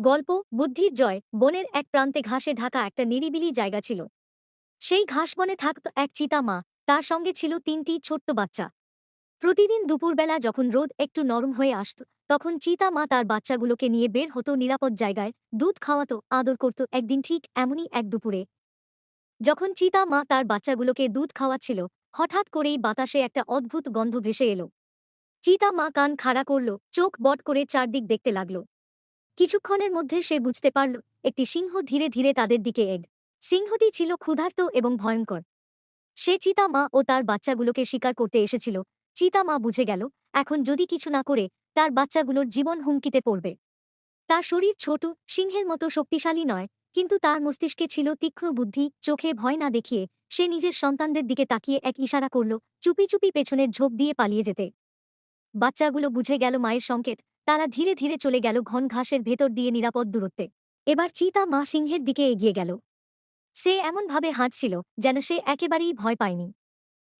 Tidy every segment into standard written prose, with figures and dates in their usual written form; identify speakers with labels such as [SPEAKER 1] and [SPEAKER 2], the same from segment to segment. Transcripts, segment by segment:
[SPEAKER 1] গল্প বুদ্ধির জয়। বনের এক প্রান্তে ঘাসে ঢাকা একটা নিরিবিলি জায়গা ছিল। সেই ঘাসবনে থাকত এক চিতা মা। তার সঙ্গে ছিল তিনটি ছোট্ট বাচ্চা। প্রতিদিন দুপুরবেলা যখন রোদ একটু নরম হয়ে আসত, তখন চিতা মা তার বাচ্চাগুলোকে নিয়ে বের হতো নিরাপদ জায়গায়, দুধ খাওয়াতো, আদর করত। একদিন ঠিক এমনই এক দুপুরে যখন চিতা মা তার বাচ্চাগুলোকে দুধ খাওয়াচ্ছিল, হঠাৎ করেই বাতাসে একটা অদ্ভুত গন্ধ ভেসে এলো। চিতা মা কান খাড়া করল, চোখ বট করে চারদিক দেখতে লাগল। কিছুক্ষণের মধ্যে সে বুঝতে পারল, একটি সিংহ ধীরে ধীরে তাদের দিকে সিংহটি ছিল ক্ষুধার্ত এবং ভয়ঙ্কর। সে চিতা মা ও তার বাচ্চাগুলোকে শিকার করতে এসেছিল। চিতা মা বুঝে গেল, এখন যদি কিছু না করে, তার বাচ্চাগুলোর জীবন হুমকিতে পড়বে। তার শরীর ছোট, সিংহের মতো শক্তিশালী নয়, কিন্তু তার মস্তিষ্কে ছিল তীক্ষ্ণ বুদ্ধি। চোখে ভয় না দেখিয়ে সে নিজের সন্তানদের দিকে তাকিয়ে এক ইশারা করল, চুপি চুপি পেছনের ঝোপ দিয়ে পালিয়ে যেতে। বাচ্চাগুলো বুঝে গেল মায়ের সংকেত। তারা ধীরে ধীরে চলে গেল ঘন ঘাসের ভেতর দিয়ে নিরাপদ দূরত্বে। এবার চিতা মা সিংহের দিকে এগিয়ে গেল। সে এমনভাবে হাঁটছিল যেন সে একেবারেই ভয় পায়নি।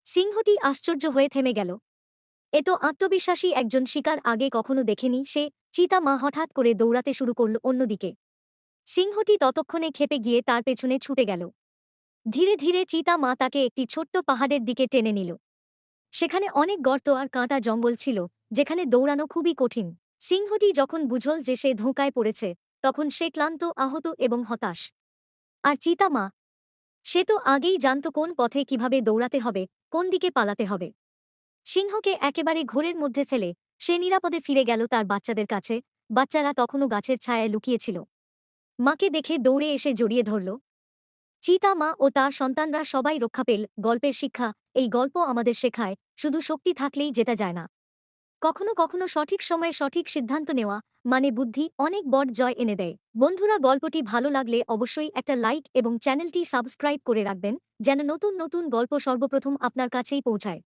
[SPEAKER 1] সিংহটি আশ্চর্য হয়ে থেমে গেল। এত আত্মবিশ্বাসী একজন শিকার আগে কখনো দেখেনি সে। চিতা মা হঠাৎ করে দৌড়াতে শুরু করল অন্যদিকে। সিংহটি ততক্ষণে ক্ষেপে গিয়ে তার পেছনে ছুটে গেল। ধীরে ধীরে চিতা মা তাকে একটি ছোট্ট পাহাড়ের দিকে টেনে নিল। সেখানে অনেক গর্ত আর কাঁটা জঙ্গল ছিল, যেখানে দৌড়ানো খুবই কঠিন। সিংহটি যখন বুঝল যে সে ধোঁকায় পড়েছে, তখন সে ক্লান্ত, আহত এবং হতাশ। আর চিতা মা, সে তো আগেই জানত কোন পথে কিভাবে দৌড়াতে হবে, কোন দিকে পালাতে হবে। সিংহকে একেবারে ঘোরের মধ্যে ফেলে সে নিরাপদে ফিরে গেল তার বাচ্চাদের কাছে। বাচ্চারা তখনও গাছের ছায়ায় লুকিয়েছিল। মাকে দেখে দৌড়ে এসে জড়িয়ে ধরল। চিতা মা ও তার সন্তানরা সবাই রক্ষা পেল। গল্পের শিক্ষা, এই গল্প আমাদের শেখায়, শুধু শক্তি থাকলেই জেতা যায় না। কখনো কখনো সঠিক সময়ে সঠিক সিদ্ধান্ত নেওয়া, মানে বুদ্ধি, অনেক বড় জয় এনে দেয়। বন্ধুরা, গল্পটি ভালো লাগলে অবশ্যই একটা লাইক এবং চ্যানেলটি সাবস্ক্রাইব করে রাখবেন, যেন নতুন নতুন গল্প সর্বপ্রথম আপনার কাছেই পৌঁছায়।